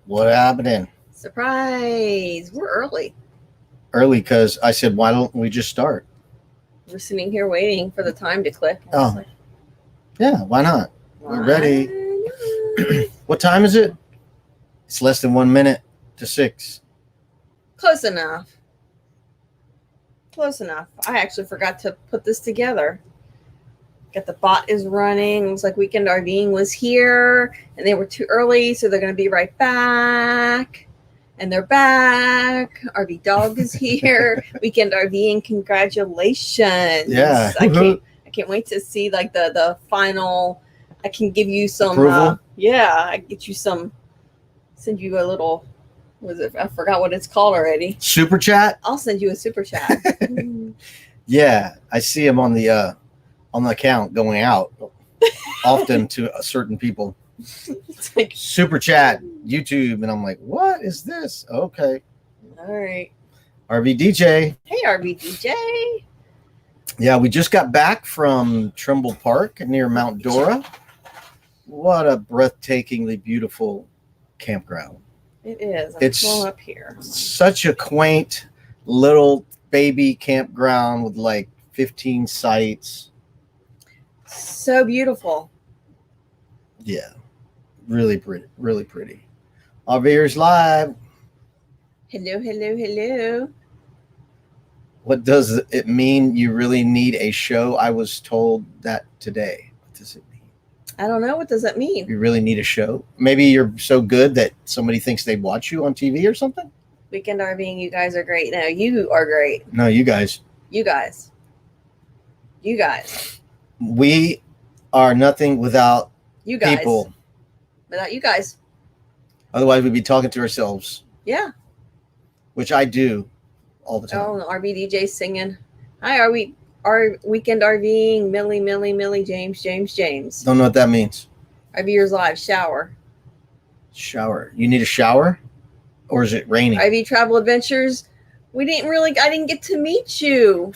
What happened? Surprise! We're early. Early because I said, why don't we just start? We're sitting here waiting for the time to click. Oh, yeah, why not? We're ready. Why not? What time is it? It's less than 1 minute to 6. Close enough. Close enough. I actually forgot to put this together. Got the bot is running. Looks like Weekend RVing was here, and they were too early, so they're going to be right back. And they're back. RV Dog is here. Weekend RVing, congratulations! Yeah, I can't wait to see like the final. I can give you some. Approval? I get you some. Send you a little. Was it? I forgot what it's called already. Super chat? I'll send you a super chat. Yeah, I see them on the account going out often to certain people. It's like, Super chat, YouTube, and I'm like, what is this? Okay. all right. RV DJ. Hey, RVDJ. Yeah, we just got back from Trimble Park near Mount Dora. What a breathtakingly beautiful campground. It is. It's I'm up here. such a quaint little baby campground with like 15 sites. So beautiful. Yeah, really pretty, really pretty. RVers Live. Hello, hello, hello. What does it mean you really need a show? I was told that today. What does it mean? I don't know. What does that mean? You really need a show? Maybe you're so good that somebody thinks they watch you on TV or something? Weekend RVing, you guys are great. No, you are great. No, you guys. You guys. You guys. We are nothing without You guys. people. Without you guys. Otherwise, we'd be talking to ourselves, Yeah. which I do all the time. Oh, RVDJ singing. Hi, are we? Our Weekend RVing, Millie, James. Don't know what that means. RVers Live, shower. Shower. You need a shower? Or is it raining? IV Travel Adventures. I didn't get to meet you.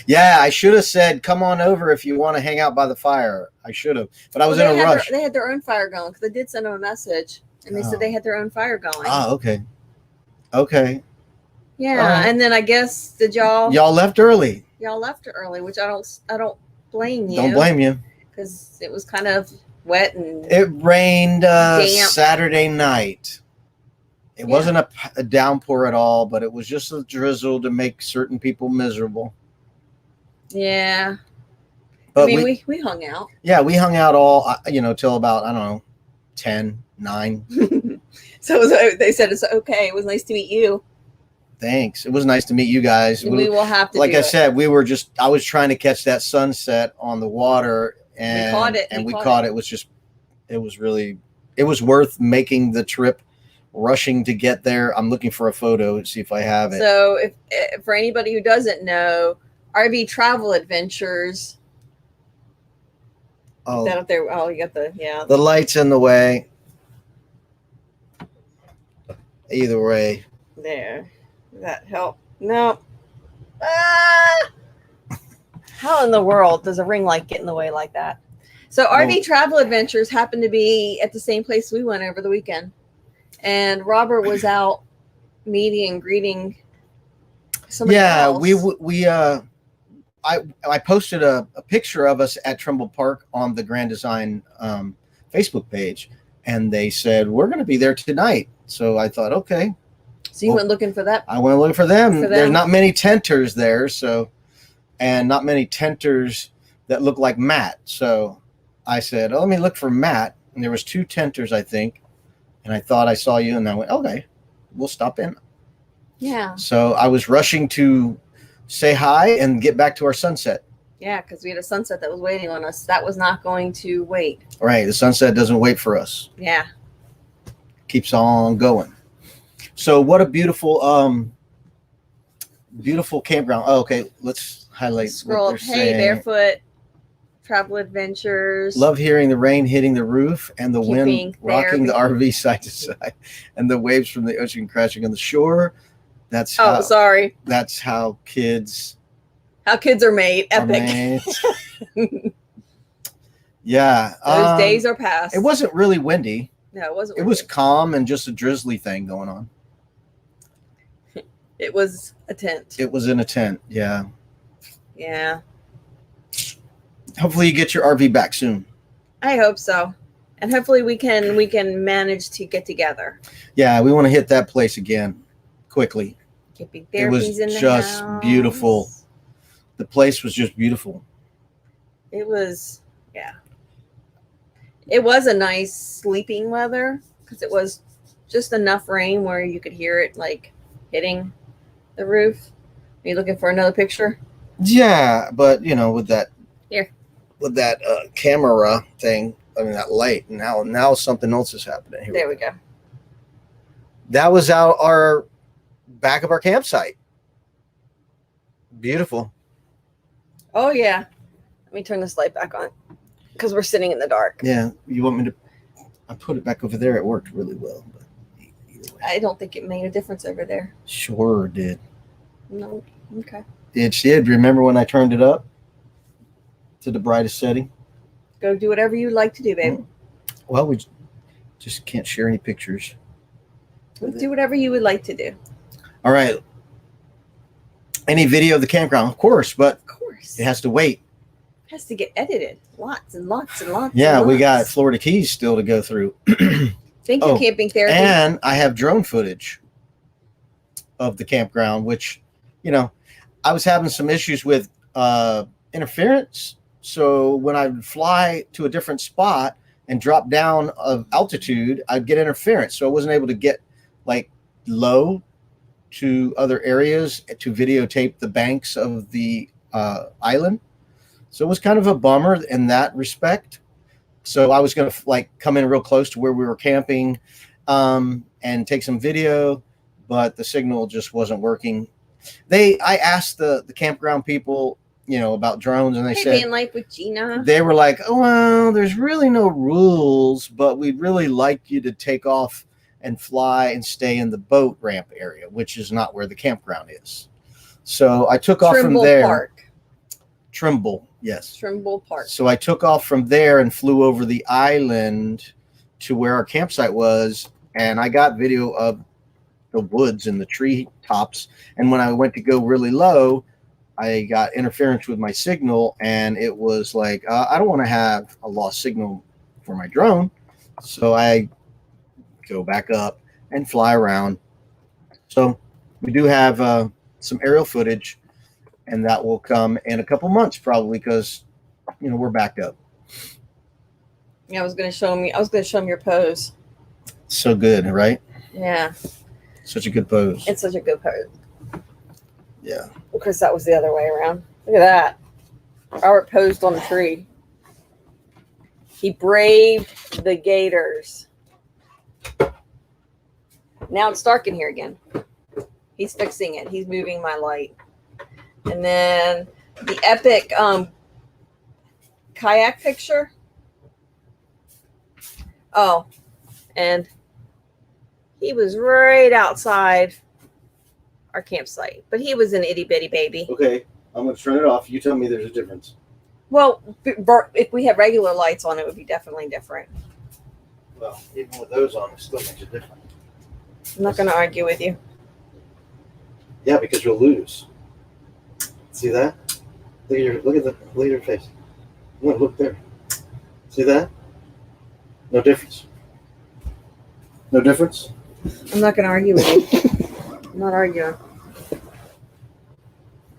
Yeah, I should have said, come on over if you want to hang out by the fire. I should have, but I was in a rush. They had their own fire going because I did send them a message, and they said they had their own fire going. Oh, okay. Okay. Yeah, and then I guess Y'all left early. y'all left early, which I don't blame you. Don't blame you. because it was kind of wet and It rained damp. Saturday night. It Yeah. wasn't a downpour at all, but it was just a drizzle to make certain people miserable. Yeah. But I mean, we hung out. yeah, we hung out all, till about, I don't know, 10, 9. So they said it's okay. It was nice to meet you. Thanks. It was nice to meet you guys. We will have to like do I it. said, I was trying to catch that sunset on the water, and We caught it. and we caught it. It was worth making the trip, rushing to get there. I'm looking for a photo to see if I have it. So if for anybody who doesn't know, RV Travel Adventures. Oh, That up there. Oh, you got the light's in the way. Either way. there. Does that help? No. Ah! How in the world does a ring light get in the way like that? So RV Travel Adventures happened to be at the same place we went over the weekend. And Robert was out meeting and greeting somebody else. I posted a picture of us at Trimble Park on the Grand Design Facebook page, and they said, we're going to be there tonight. So I thought, okay. So you went looking for that? I went looking for them. For them. There's not many tenters there, and not many tenters that look like Matt. So I said, let me look for Matt. And there was 2 tenters, I think. And I thought I saw you, and I went, okay, we'll stop in. Yeah. So I was rushing to say hi and get back to our sunset. Yeah, because we had a sunset that was waiting on us. That was not going to wait. Right. The sunset doesn't wait for us. Yeah. Keeps on going. So what a beautiful campground. Oh, okay. Let's highlight Scroll what up. they're Hey, saying. Barefoot Travel Adventures. Love hearing the rain hitting the roof and the wind Keeping rocking the therapy. RV side to side and the waves from the ocean crashing on the shore. That's Sorry. That's how kids How kids are made. are Epic. made. Yeah. Those days are past. It wasn't really windy. No, it wasn't. It was windy. calm and just a drizzly thing going on. It was a tent. It was in a tent. Yeah. Yeah, Hopefully you get your RV back soon. I hope so, and hopefully we can manage to get together. Yeah, we want to hit that place again quickly. Keeping It was therapies in the just house. beautiful. The place was just beautiful. It was, yeah. It was a nice sleeping weather because it was just enough rain where you could hear it like hitting the roof. Are you looking for another picture? Yeah, but you know, with that Here. with that camera thing, I mean that light. Now something else is happening. Here There we go. That was our back of our campsite. Beautiful. Oh yeah. Let me turn this light back on because we're sitting in the dark. Yeah, you want me to? I put it back over there. It worked really well. But either way, I don't think it made a difference over there. sure did. No. Okay. It did. Remember when I turned it up to the brightest setting? Go do whatever you like to do, babe. Well, we just can't share any pictures. Do whatever you would like to do. All right. Any video of the campground, of course, but Of course. it has to wait. It has to get edited. Lots and lots and lots. Yeah, and we got lots. Florida Keys still to go through. Thank you, Oh, Camping Therapy. And I have drone footage of the campground, which, you know, I was having some issues with interference. So when I would fly to a different spot and drop down of altitude, I'd get interference. So I wasn't able to get like low to other areas to videotape the banks of the island. So it was kind of a bummer in that respect. So I was going to like come in real close to where we were camping and take some video, but the signal just wasn't working. I asked the campground people, you know, about drones, and they Hey, said Van Life with Gina. they were like, oh, well, there's really no rules, but we'd really like you to take off and fly and stay in the boat ramp area, which is not where the campground is. So I took off from Trimble there. Park. Trimble, yes. Trimble Park. So I took off from there and flew over the island to where our campsite was, and I got video of the woods and the tree tops. And when I went to go really low, I got interference with my signal, and it was like, I don't want to have a lost signal for my drone. So I go back up and fly around. So we do have some aerial footage, and that will come in a couple months probably because, you know, we're backed up. Yeah, I was going to show him your pose. So good, right? Yeah, Such a good pose. it's such a good pose. Yeah. Because that was the other way around. Look at that. Robert posed on the tree. He braved the gators. Now it's dark in here again. He's fixing it. He's moving my light. And then the epic kayak picture. Oh, and he was right outside our campsite, but he was an itty bitty baby. Okay, I'm going to turn it off. You tell me there's a difference. Well, if we had regular lights on, it would be definitely different. Well, even with those on, it still makes it different. I'm not going to argue with you. Yeah, because you'll lose. See that? Look at your face. Look there. See that? No difference. No difference? I'm not going to argue with you. I'm not arguing.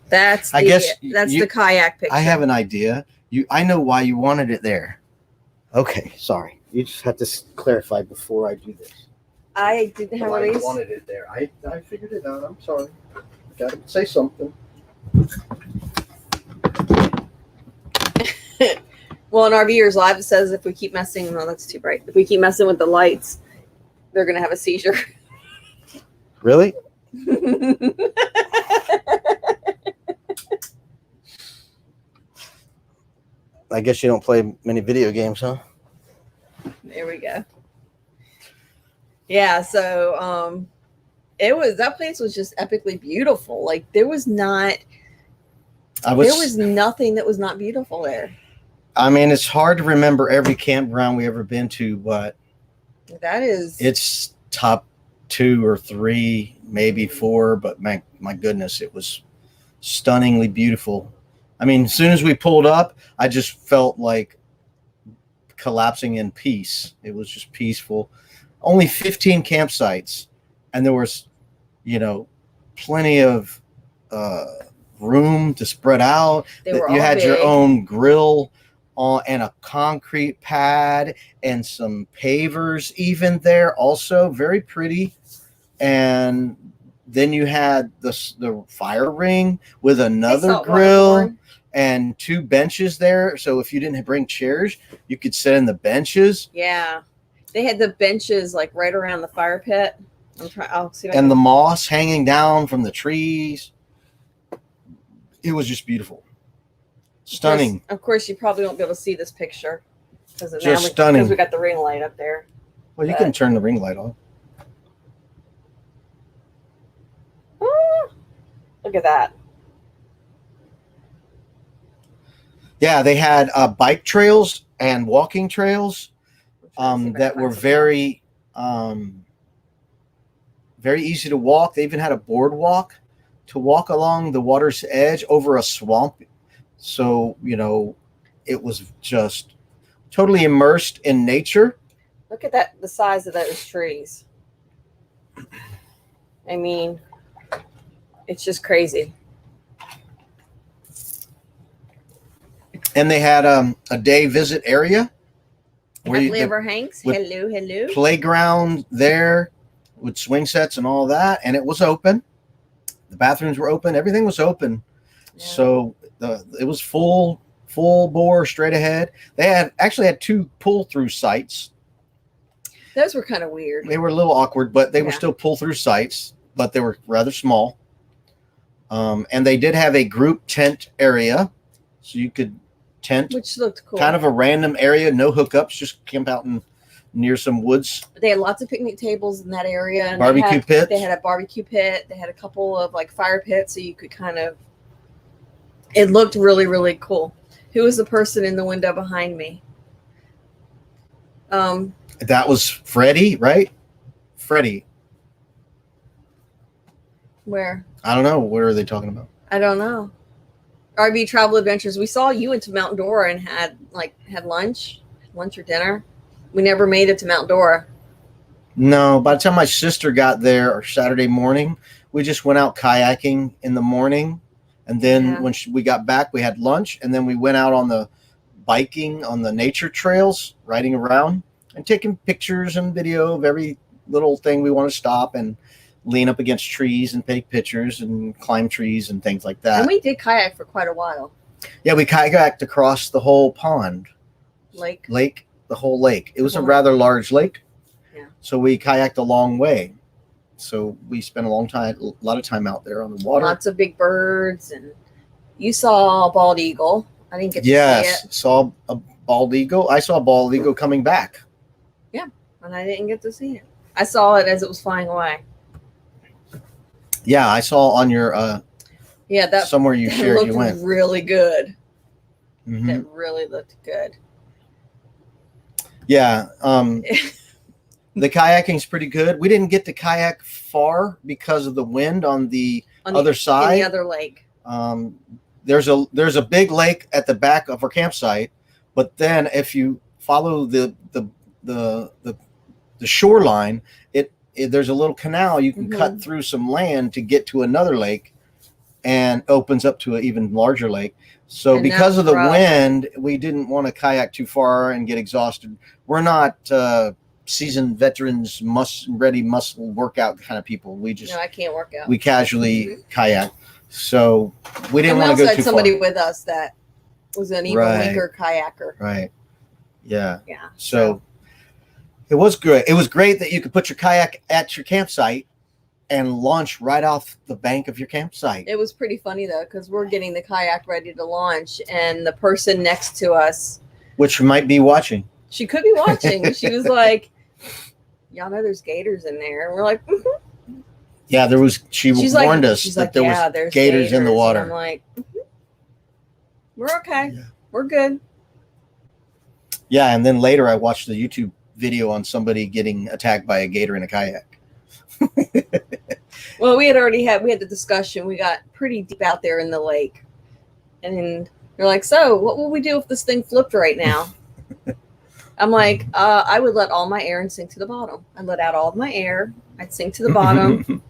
That's the kayak picture. I have an idea. I know why you wanted it there. Okay, sorry. You just have to clarify before I do this. I didn't have Why a you reason. wanted it there. I figured it out. I'm sorry. Gotta say something. Well, in RVers Live, it says if we keep messing, no, that's too bright. If we keep messing with the lights, they're going to have a seizure. Really? I guess you don't play many video games, huh? There we go. Yeah, so that place was just epically beautiful. Like there was nothing that was not beautiful there. I mean, it's hard to remember every campground we ever been to, but That is. It's top 2 or 3, maybe 4, but my goodness, it was stunningly beautiful. I mean, as soon as we pulled up, I just felt like collapsing in peace. It was just peaceful. Only 15 campsites, and there was, plenty of room to spread out. They were You all had your big. own grill on and a concrete pad and some pavers even there, also very pretty. And then you had the fire ring with another saltwater grill corn. and 2 benches there. So if you didn't bring chairs, you could sit in the benches. Yeah, they had the benches like right around the fire pit. I'll see. If I And can- the moss hanging down from the trees. It was just beautiful. Stunning. Of course, you probably won't be able to see this picture because Stunning. Because we got the ring light up there. Well, you can turn the ring light on. Ah, look at that. Yeah, they had bike trails and walking trails that were very easy to walk. They even had a boardwalk to walk along the water's edge over a swamp. So, it was just totally immersed in nature. Look at that, the size of those trees. I mean, it's just crazy. And they had a day visit area Where you- Liver Hanks. with- Hello. playground there with swing sets and all that, and it was open. The bathrooms were open. Everything was open. Yeah. So it was full bore straight ahead. They actually had 2 pull through sites. Those were kind of weird. They were a little awkward, but they were Yeah. still pull through sites, but they were rather small. And they did have a group tent area, so you could tent Which looked cool. kind of a random area, no hookups, just camp out near some woods. They had lots of picnic tables in that area. And Barbecue pits. They had a barbecue pit. They had a couple of like fire pits, so you could kind of. It looked really, really cool. Who was the person in the window behind me? That was Freddie, right? Freddie. Where? I don't know. What are they talking about? I don't know. RV Travel Adventures. We saw you went to Mount Dora and had lunch or dinner. We never made it to Mount Dora. No, by the time my sister got there or Saturday morning, we just went out kayaking in the morning. And then Yeah. when we got back, we had lunch. And then we went out on the biking on the nature trails, riding around and taking pictures and video of every little thing we want to stop and lean up against trees and take pictures and climb trees and things like that. And we did kayak for quite a while. Yeah, we kayaked across the whole pond, Lake. the whole lake. It was a Uh-huh. rather large lake. Yeah. So we kayaked a long way. So we spent a lot of time out there on the water. Lots of big birds, and you saw a bald eagle. I didn't get to see Yes, it, saw a bald eagle. I saw a bald eagle coming back. and I didn't get to see it. I saw it as it was flying away. Yeah, I saw on your Yeah, that somewhere you shared looked you went. really good. Mhm. That really looked good. Yeah, the kayaking's pretty good. We didn't get to kayak far because of the wind on the On other in side. the other lake. There's a big lake at the back of our campsite, but then if you follow the shoreline, there's a little canal you can cut through some land to get to another lake, and opens up to an even larger lake. So And because that's of the rough. wind, we didn't want to kayak too far and get exhausted. We're not seasoned veterans, ready muscle workout kind of people. We just No, I can't work out. we casually kayak. So we didn't and we want to also go had too somebody far. with us that was an even Right. weaker kayaker. Right. Yeah. Yeah. So it was good. It was great that you could put your kayak at your campsite and launch right off the bank of your campsite. It was pretty funny though, because we're getting the kayak ready to launch, and the person next to us, Which might be watching. she could be watching. She was like, "Y'all know there's gators in there," and we're like, "Mhm." Yeah, there was. She She's warned like, us she's that like, there "Yeah, was there's gators in the And water. I'm like, "We're okay. Yeah. We're good." Yeah, and then later I watched the YouTube video on somebody getting attacked by a gator in a kayak. Well, we had the discussion. We got pretty deep out there in the lake, and they're like, "So, what will we do if this thing flipped right now?" I'm like, "I would let all my air and sink to the bottom. I'd let out all of my air. I'd sink to the bottom.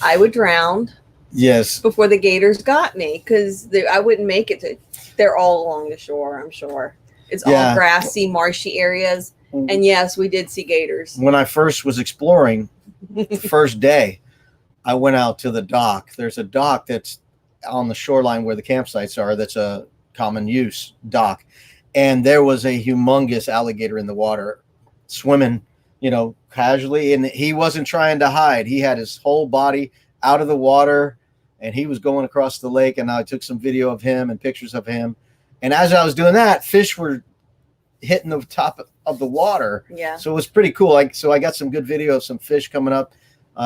I would drown Yes. before the gators got me because I wouldn't make it to. They're all along the shore. I'm sure it's all grassy, marshy areas. And yes, we did see gators. When I first was exploring, the first day, I went out to the dock. There's a dock that's on the shoreline where the campsites are. That's a common use dock. And there was a humongous alligator in the water swimming, casually. And he wasn't trying to hide. He had his whole body out of the water and he was going across the lake. And I took some video of him and pictures of him. And as I was doing that, fish were hitting the top of the water. Yeah. So it was pretty cool. So I got some good video of some fish coming up,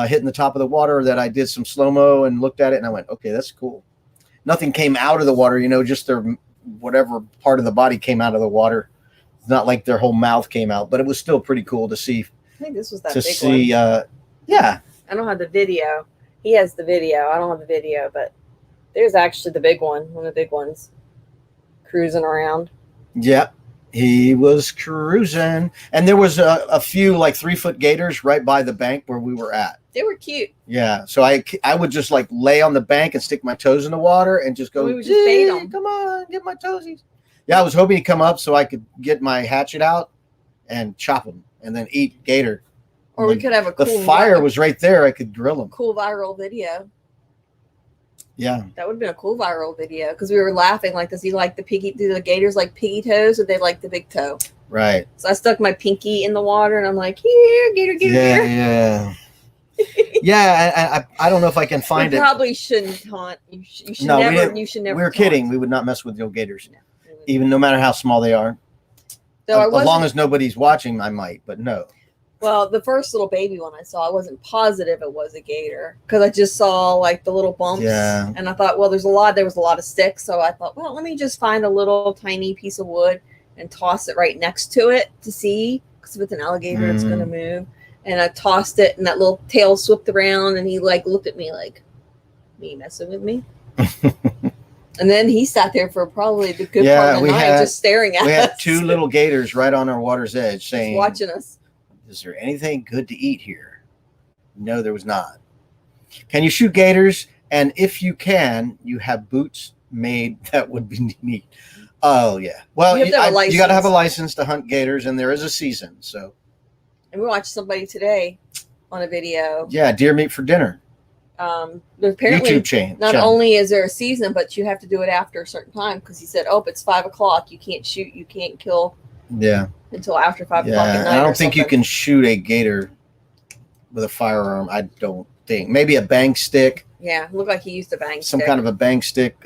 hitting the top of the water that I did some slow-mo and looked at it and I went, okay, that's cool. Nothing came out of the water, just their whatever part of the body came out of the water. It's not like their whole mouth came out, but it was still pretty cool to see. I think this was that to big see, one. Yeah. I don't have the video. He has the video. I don't have the video, but there's actually the big one of the big ones cruising around. Yeah. He was cruising, and there was a few like 3-foot gators right by the bank where we were at. They were cute. Yeah, so I would just like lay on the bank and stick my toes in the water and just go. We would just bait them. Come on, get my toesies. Yeah, I was hoping he'd come up so I could get my hatchet out and chop him and then eat gator. Or we could have a cool. The fire was right there. I could grill him. Cool viral video. Yeah, that would have been a cool viral video because we were laughing like, does he like do the gators like piggy toes or they like the big toe? Right. So I stuck my pinky in the water and I'm like, here, gator, gator. Yeah. Yeah, I don't know if I can find it. Probably shouldn't hunt. You should No, never. You should never. We were kidding. We would not mess with no gators, even no matter how small they are. So as long as nobody's watching, I might, but no. Well, the first little baby one I saw, I wasn't positive it was a gator because I just saw like the little bumps. Yeah. And I thought, well, there was a lot of sticks. So I thought, well, let me just find a little tiny piece of wood and toss it right next to it to see. Because if it's an alligator, it's going to move. And I tossed it and that little tail swept around and he like looked at me like, me messing with me? And then he sat there for probably the good part of the night just staring at us. We had 2 little gators right on our water's edge saying, just watching us. Is there anything good to eat here? No, there was not. Can you shoot gators? And if you can, you have boots made that would be neat. Oh, yeah. Well, you got to have a license to hunt gators, and there is a season. So. And we watched somebody today on a video. Yeah, deer meat for dinner. Apparently, YouTube channel. Not only is there a season, but you have to do it after a certain time because he said, "Oh, it's 5 o'clock. You can't shoot. You can't kill." Yeah. Until after 5 o'clock at night. I don't think you can shoot a gator with a firearm. I don't think. Maybe a bang stick. Yeah, looked like he used a bang stick. Some kind of a bang stick.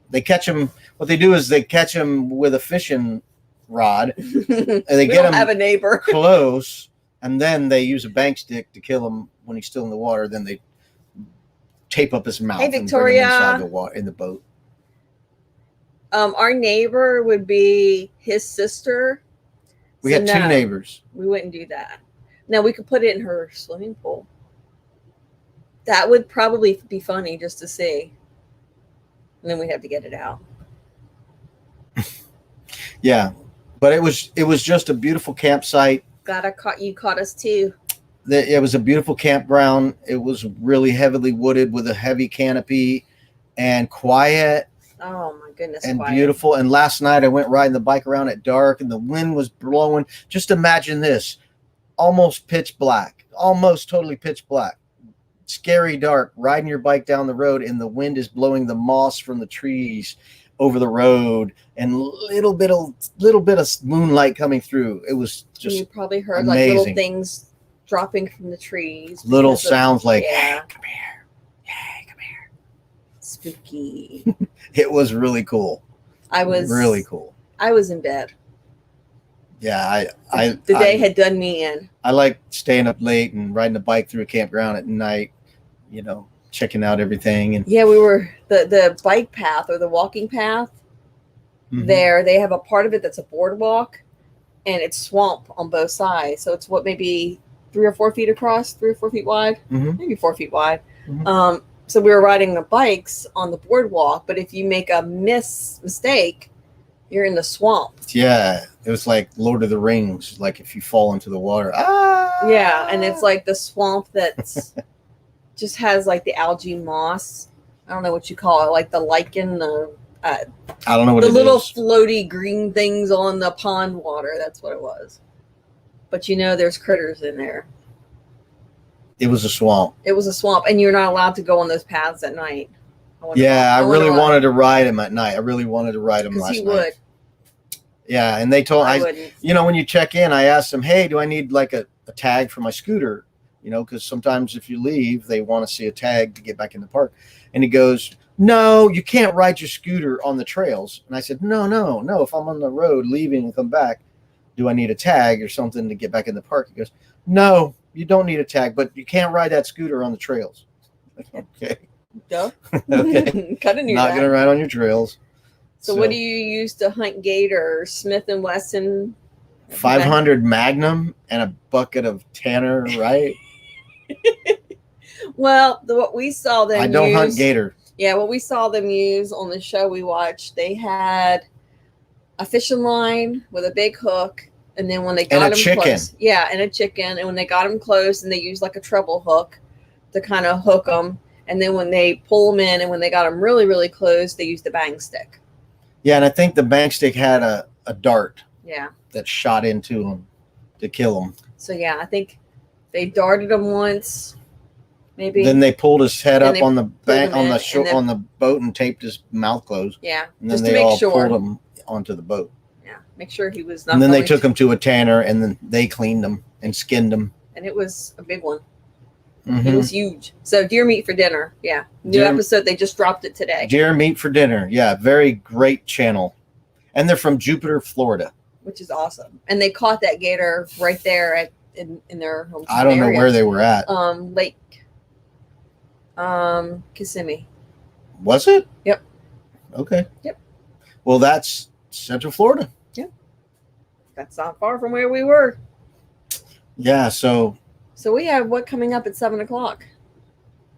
They catch them. What they do is they catch them with a fishing rod. And they get him have a neighbor close, and then they use a bang stick to kill him when he's still in the water. Then they tape up his mouth. Hey, Victoria. And bring him inside the water in the boat. Our neighbor would be his sister. We had 2 neighbors. We wouldn't do that. Now we could put it in her swimming pool. That would probably be funny just to see. And then we'd have to get it out. Yeah. But it was just a beautiful campsite. You caught us too. It was a beautiful campground. It was really heavily wooded with a heavy canopy and quiet. Oh my goodness. And quiet. Beautiful. And last night I went riding the bike around at dark and the wind was blowing. Just imagine this. Almost pitch black. Almost totally pitch black. Scary dark. Riding your bike down the road and the wind is blowing the moss from the trees over the road and little bit of moonlight coming through. It was just you probably heard amazing. Like little things dropping from the trees. Little sounds like, yeah. Hey, come here. Hey, come here. Spooky. It was really cool. Really cool. I was in bed. Yeah, the day had done me in. I like staying up late and riding a bike through a campground at night, checking out everything. And yeah, we were the bike path or the walking path. Mm-hmm. There, they have a part of it that's a boardwalk, and it's swamp on both sides. So it's what, maybe 3 or 4 feet across, 3 or 4 feet wide, Hmm. maybe 4 feet wide. Mhm. So we were riding the bikes on the boardwalk, but if you make a mistake, you're in the swamp. Yeah, it was like Lord of the Rings. Like if you fall into the water, Yeah, and it's like the swamp that's just has like the algae moss. I don't know what you call it, like the lichen, the I don't know what the it little is. floaty green things on the pond water. That's what it was. But there's critters in there. It was a swamp. It was a swamp, and you're not allowed to go on those paths at night. Yeah, I really wanted to ride him at night. I really wanted to ride him because last he night. would. Yeah, and they told I I, wouldn't. you know, when you check in, I asked them, "Hey, do I need like a tag for my scooter?" You know, because sometimes if you leave, they want to see a tag to get back in the park. And he goes, "No, you can't ride your scooter on the trails." And I said, "No, no, no. If I'm on the road leaving and come back, do I need a tag or something to get back in the park?" He goes, "No, you don't need a tag, but you can't ride that scooter on the trails." Okay, Duh. okay, Cutting you not that. gonna ride on your trails. So what do you use to hunt gator? Smith and Wesson. 500 Magnum and a bucket of Tanner, right? Well, what we saw them I don't use, hunt gator. Yeah, what we saw them use on the show we watched, they had a fishing line with a big hook, and then when they got And a them chicken. close, yeah, and a chicken, and when they got them close, and they used like a treble hook to kind of hook them, and then when they pull them in, and when they got them really, really close, they used the bang stick. Yeah, and I think the bank stick had a dart Yeah. that shot into him to kill him. So yeah, I think they darted him once, maybe. Then they pulled his head Then up they on the bank him on in, the and then- on the boat and taped his mouth closed. Yeah, And then just to they make all sure. pulled him onto the boat. Yeah, make sure he was not. And then they going took to- him to a tanner, and then they cleaned him and skinned him. and it was a big one. It Mhm. was huge. So deer meat for dinner. Yeah, new Deer- episode. They just dropped it today, Deer meat for dinner. Yeah, very great channel. And they're from Jupiter, Florida. which is awesome. And they caught that gator right there in their hometown I don't know area. where they were at. Lake Kissimmee. Was it? Yep. Okay. Yep. Well, that's Central Florida. That's not far from where we were. Yeah. So So we have what coming up at 7:00.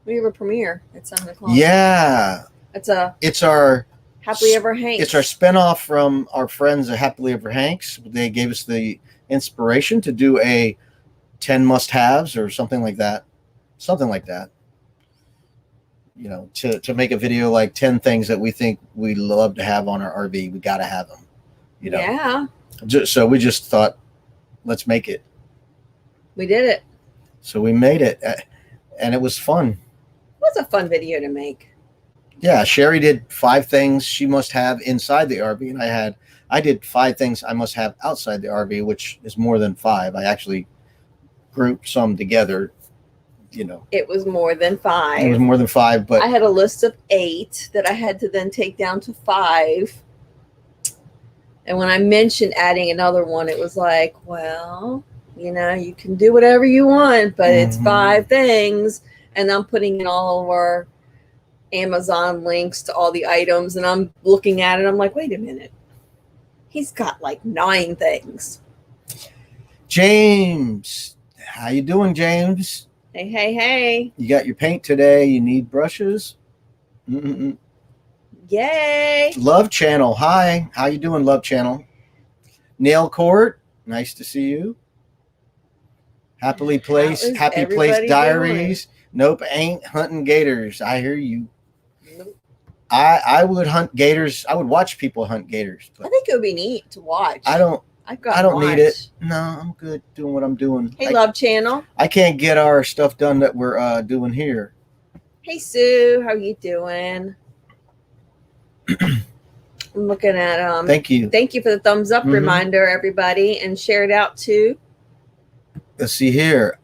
We have a premiere at 7:00. yeah, It's a it's our Happily Ever Hank. it's our spinoff from our friends at Happily Ever Hanks. They gave us the inspiration to do a 10 must-haves or something like that. Something like that. You know, to make a video like 10 things that we think we love to have on our RV. We got to have them. You know. Yeah, So we just thought, let's make it. we did it. So we made it, and it was fun. It was a fun video to make. Yeah, Sherry did 5 things she must have inside the RV, and I did 5 things I must have outside the RV, which is more than 5. I actually grouped some together. You know, It was more than 5. it was more than 5, but I had a list of 8 that I had to then take down to 5. And when I mentioned adding another one, it was like, well, you can do whatever you want, but it's Mhm. 5 things. And I'm putting in all of our Amazon links to all the items, and I'm looking at it. I'm like, wait a minute. He's got like 9 things. James, how you doing, James? Hey, hey, hey. You got your paint today. You need brushes. Mm-mm-mm. Yay. Love Channel. Hi. How you doing, Love Channel? Nail Court. Nice to see you. Happy is Place everybody Diaries. Nope, ain't hunting gators. I hear you. Nope. I would hunt gators. I would watch people hunt gators, I but think it would be neat to watch. I don't I don't need it. No, I'm good doing what I'm doing. Hey, Love Channel. I can't get our stuff done that we're doing here. Hey, Sue. How you doing? I'm looking at Thank you. Thank you for the thumbs up Mhm. reminder, everybody, and share it out too. Let's see here.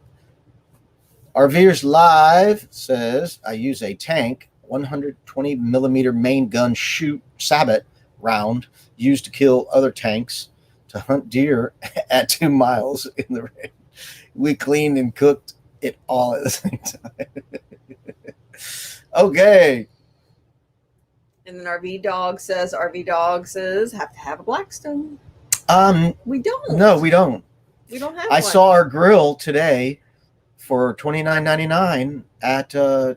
RVers Live says, I use a tank 120 millimeter main gun shoot sabot round used to kill other tanks to hunt deer at 2 miles in the rain. We cleaned and cooked it all at the same time. Okay. And then RV Dog says have to have a Blackstone. We don't. No, we don't. We don't have I one. saw our grill today for $29.99 at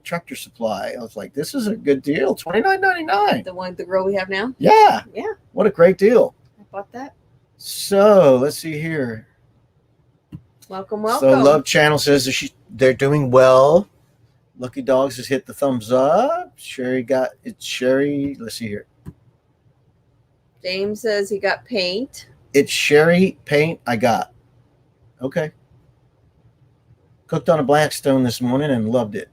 Tractor Supply. I was like, this is a good deal. $29.99. the grill we have now. Yeah. Yeah. What a great deal. I bought that. So let's see here. Welcome. So Love Channel says that they're doing well. Lucky Dogs has hit the thumbs up. Sherry. Let's see here. James says he got paint. It's Sherry paint I got. Okay. Cooked on a Blackstone this morning and loved it.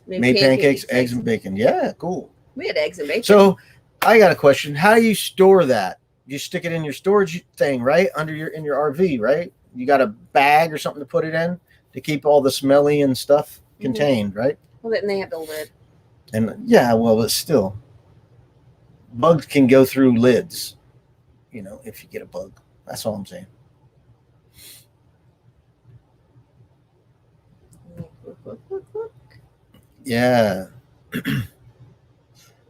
Made pancakes, eggs, and bacon. Yeah, cool. We had eggs and bacon. So I got a question. How do you store that? You stick it in your storage thing, right? In your RV, right? You got a bag or something to put it in to keep all the smelly and stuff contained, right? Well, then they have the lid. And yeah, well, but still, bugs can go through lids. If you get a bug, that's all I'm saying. Yeah. Of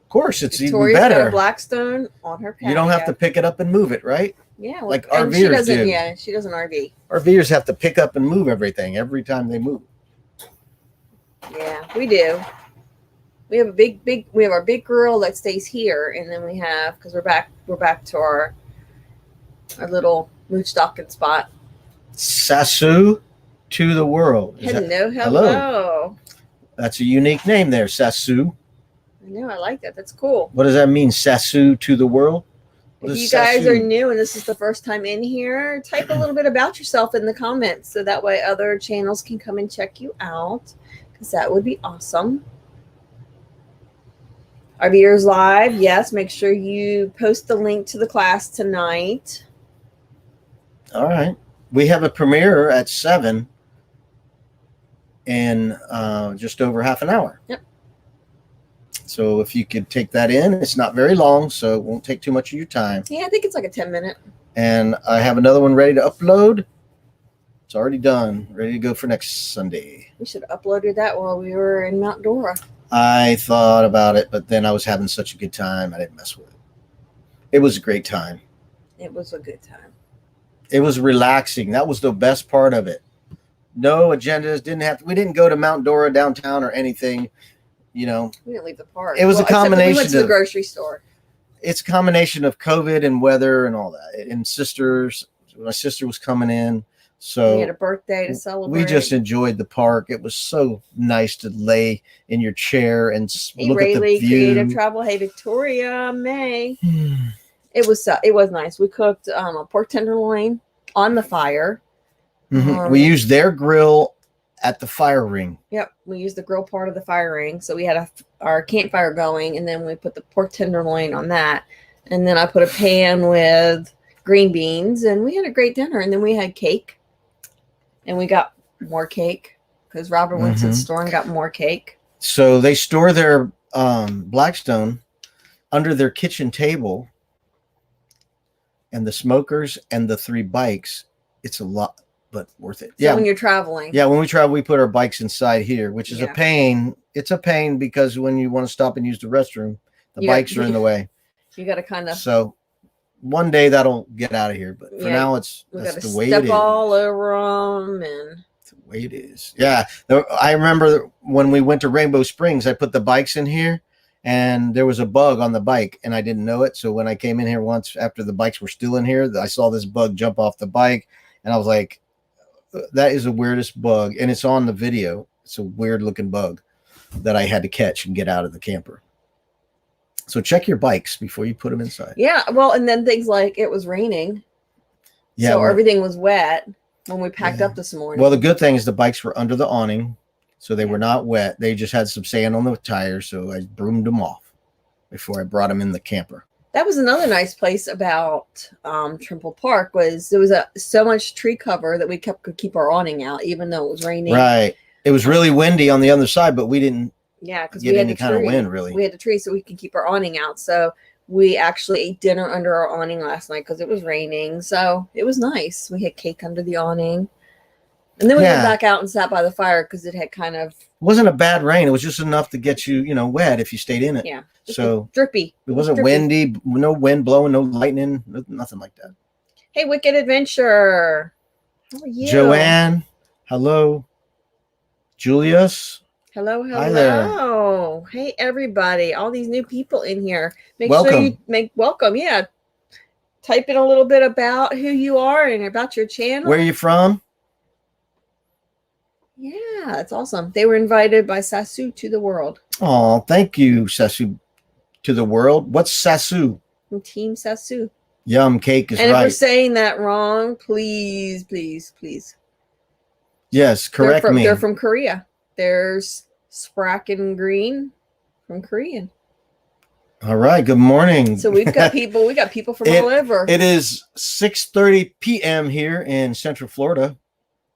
course, it's Victoria's even better. got a Blackstone on her patio. You don't have to pick it up and move it, right? Yeah, like and RVers she doesn't. do. Yeah, she doesn't RV. RVers have to pick up and move everything every time they move. Yeah, we do. We have we have our big grill that stays here, and then we have, because we're back to our little mooch stocking spot. Sasu to the world. Hello. That's a unique name there, Sasu. I know, I like that. That's cool. What does that mean, Sasu to the world? If you guys are new and this is the first time in here, type a little bit about yourself in the comments so that way other channels can come and check you out, because that would be awesome. Our viewers live, yes. Make sure you post the link to the class tonight. All right. We have a premiere at 7 in just over half an hour. Yep. So if you could take that in, it's not very long, so it won't take too much of your time. Yeah, I think it's like a 10-minute. And I have another one ready to upload. It's already done, ready to go for next Sunday. We should have uploaded that while we were in Mount Dora. I thought about it, but then I was having such a good time, I didn't mess with it. It was a great time. It was a good time. It was relaxing. That was the best part of it. No agendas. We didn't go to Mount Dora downtown or anything. We didn't leave the park. It was a combination. We went to the grocery store. It's a combination of COVID and weather and all that. And my sister was coming in. So we had a birthday to celebrate. We just enjoyed the park. It was so nice to lay in your chair and look at the view. Creative Travel. Hey, Victoria, May. It was nice. We cooked a pork tenderloin on the fire. We used their grill at the fire ring. Yep, we used the grill part of the fire ring. So we had our campfire going, and then we put the pork tenderloin on that. And then I put a pan with green beans, and we had a great dinner. And then we had cake. And we got more cake because Robert went to the store and got more cake. So they store their Blackstone under their kitchen table, and the smokers and the 3 bikes. It's a lot, but worth it. So when you're traveling. Yeah, when we travel, we put our bikes inside here, which is a pain. It's a pain because when you want to stop and use the restroom, the bikes are in the way. You got to kind of. So one day that'll get out of here, but for now that's the way it is. Step all over them, and that's the way it is. Yeah, I remember when we went to Rainbow Springs, I put the bikes in here, and there was a bug on the bike, and I didn't know it. So when I came in here once after the bikes were still in here, I saw this bug jump off the bike, and I was like, "That is the weirdest bug," and it's on the video. It's a weird looking bug that I had to catch and get out of the camper. So check your bikes before you put them inside. Yeah, well, and then things like it was raining. Yeah, so everything was wet when we packed up this morning. Well, the good thing is the bikes were under the awning, so they were not wet. They just had some sand on the tires, so I broomed them off before I brought them in the camper. That was another nice place about Trimble Park was there was so much tree cover that we could keep our awning out even though it was raining. Right. It was really windy on the other side, but we didn't. Yeah, because we had any kind of wind, really. We had a tree so we could keep our awning out. So we actually ate dinner under our awning last night because it was raining. So it was nice. We had cake under the awning. And then we went back out and sat by the fire because it had kind of wasn't a bad rain. It was just enough to get you, wet if you stayed in it. Yeah. Just So drippy. it wasn't drippy. windy, no wind blowing, no lightning, nothing like that. Hey, Wicked Adventure. How are you? Joanne, hello. Julius, Hello, hello. Hi there. Hey, everybody. All these new people in here. Make Welcome. sure you welcome. Yeah. Type in a little bit about who you are and about your channel. Where are you from? Yeah, that's awesome. They were invited by Sasu to the world. Oh, thank you, Sasu to the world. What's Sasu? From Team Sasu. Yum, cake is And if we're right. saying that wrong, please, please, please. Yes, correct me. They're from Korea. There's Spracken Green from Korean. All right, good morning. So we got people from all over. It is 6:30 p.m. here in Central Florida.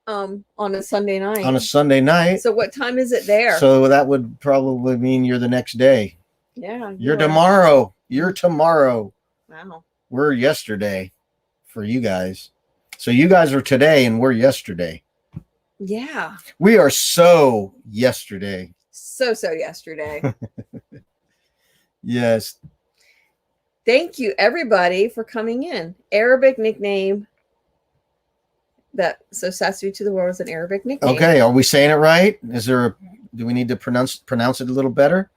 On a Sunday night. On a Sunday night. So what time is it there? So that would probably mean you're the next day. Yeah. You're tomorrow. You're tomorrow. Wow. We're yesterday for you guys. So you guys are today and we're yesterday. Yeah. We are so yesterday. So yesterday. Yes. Thank you everybody for coming in. Arabic nickname. So Sasu to the world is an Arabic nickname. Okay, are we saying it right? Do we need to pronounce it a little better?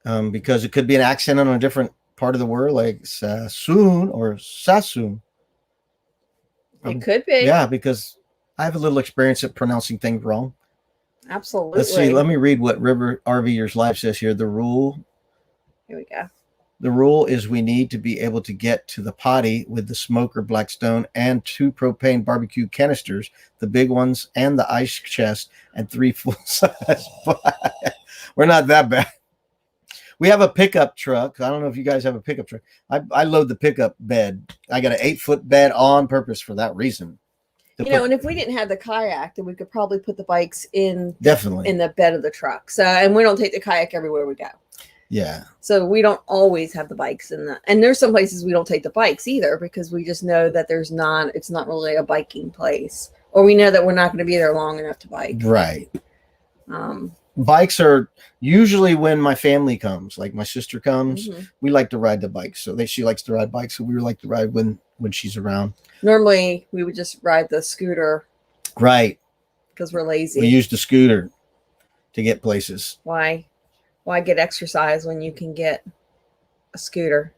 Because it could be an accent on a different part of the word, like Sassoon or Sassoon. It could be. Yeah, because I have a little experience at pronouncing things wrong. Absolutely. Let's see. Let me read what River RVers Live says here. The rule. Here we go. The rule is we need to be able to get to the potty with the smoker Blackstone and 2 propane barbecue canisters, the big ones and the ice chest, and 3 full-size. We're not that bad. We have a pickup truck. I don't know if you guys have a pickup truck. I load the pickup bed. I got an 8-foot bed on purpose for that reason. And if we didn't have the kayak, then we could probably put the bikes in definitely in the bed of the truck. So, and we don't take the kayak everywhere we go. Yeah. So we don't always have the bikes in and there's some places we don't take the bikes either because we just know that it's not really a biking place, or we know that we're not going to be there long enough to bike. Right. Bikes are usually when my family comes, like my sister comes, we like to ride the bikes. So she likes to ride bikes. So we like to ride when she's around. Normally we would just ride the scooter. Right. Because we're lazy. We use the scooter to get places. Why get exercise when you can get a scooter?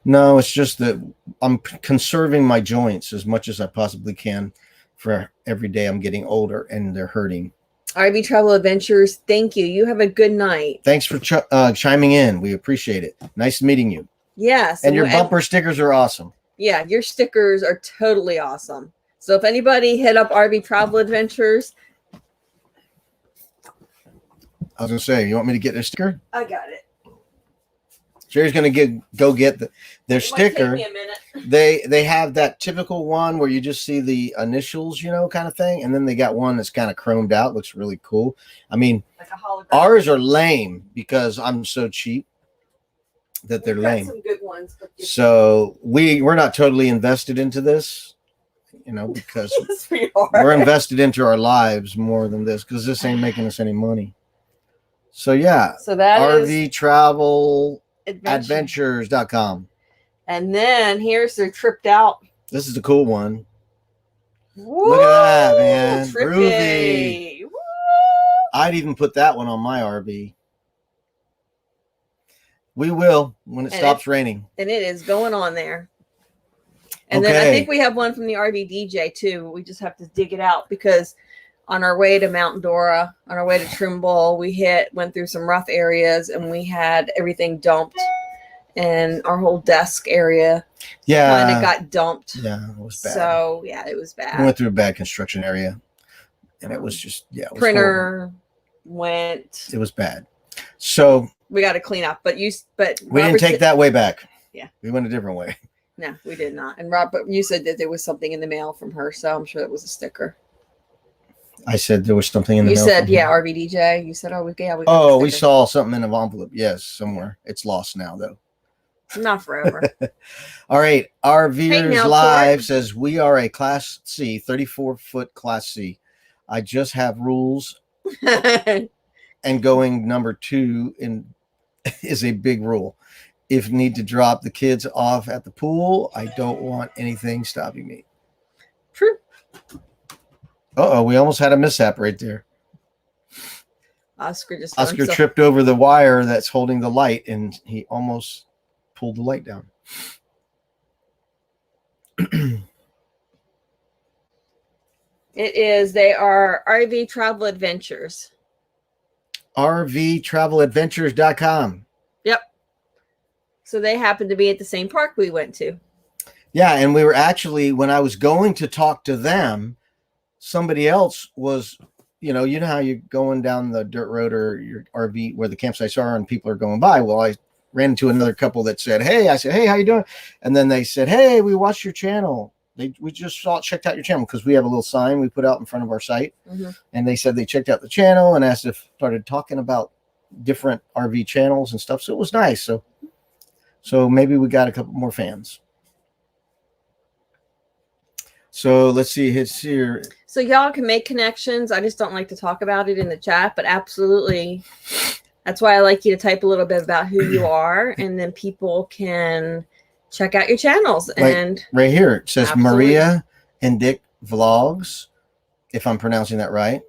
No, it's just that I'm conserving my joints as much as I possibly can for every day I'm getting older and they're hurting. RV Travel Adventures, thank you. You have a good night. Thanks for chiming in. We appreciate it. Nice meeting you. Yes. And your bumper stickers are awesome. Yeah, your stickers are totally awesome. So if anybody hit up RV Travel Adventures. I was going to say, you want me to get their sticker? I got it. Jerry's going to go get their sticker. Take me a minute. They have that typical one where you just see the initials, kind of thing. And then they got one that's kind of chromed out. Looks really cool. I mean, like a hologram. Ours are lame because I'm so cheap that they're lame. Some good ones. So we're not totally invested into this, because yes, we're invested into our lives more than this, because this ain't making us any money. So yeah. So that RV Travel Adventures.com. And then here's their tripped out. This is a cool one. Woo! Look at that, man. Trippy. Groovy. Woo! I'd even put that one on my RV. We will when it stops raining. And it is going on there. And then I think we have one from the RV DJ too. We just have to dig it out because on our way to Mount Dora, on our way to Trimble, went through some rough areas and we had everything dumped and our whole desk area kind of got dumped. Yeah, it was bad. So yeah, it was bad. We went through a bad construction area and it was just, it was printer went. It was bad. So we got to clean up, but we didn't take that way back. Yeah. We went a different way. No, we did not. And Robert, you said that there was something in the mail from her, so I'm sure it was a sticker. I said there was something in the mail. You said, yeah, RVDJ. You said, we saw something in an envelope. Yes, somewhere. It's lost now, though. Not forever. All right. RVers now, Live says we are a Class C, 34-foot Class C. I just have rules, and going number 2 is a big rule. If need to drop the kids off at the pool, I don't want anything stopping me. True. Uh-oh, we almost had a mishap right there. Oscar just Oscar tripped over the wire that's holding the light, and he almost pulled the light down. It is. They are RV Travel Adventures. RVTraveladventures.com. Yep. So they happen to be at the same park we went to. Yeah, and we were actually, when I was going to talk to them, somebody else was, you know how you're going down the dirt road or your RV where the campsites are and people are going by. Well, I ran into another couple that said, hey, I said, hey, how you doing? And then they said, hey, we watched your channel. We just checked out your channel because we have a little sign we put out in front of our site. Mm-hmm. And they said they checked out the channel and asked if started talking about different RV channels and stuff. So it was nice. So maybe we got a couple more fans. So let's see. It's here. So y'all can make connections. I just don't like to talk about it in the chat, but absolutely. That's why I like you to type a little bit about who you are, and then people can check out your channels. And right here it says absolutely. Maria and Dick Vlogs, if I'm pronouncing that right.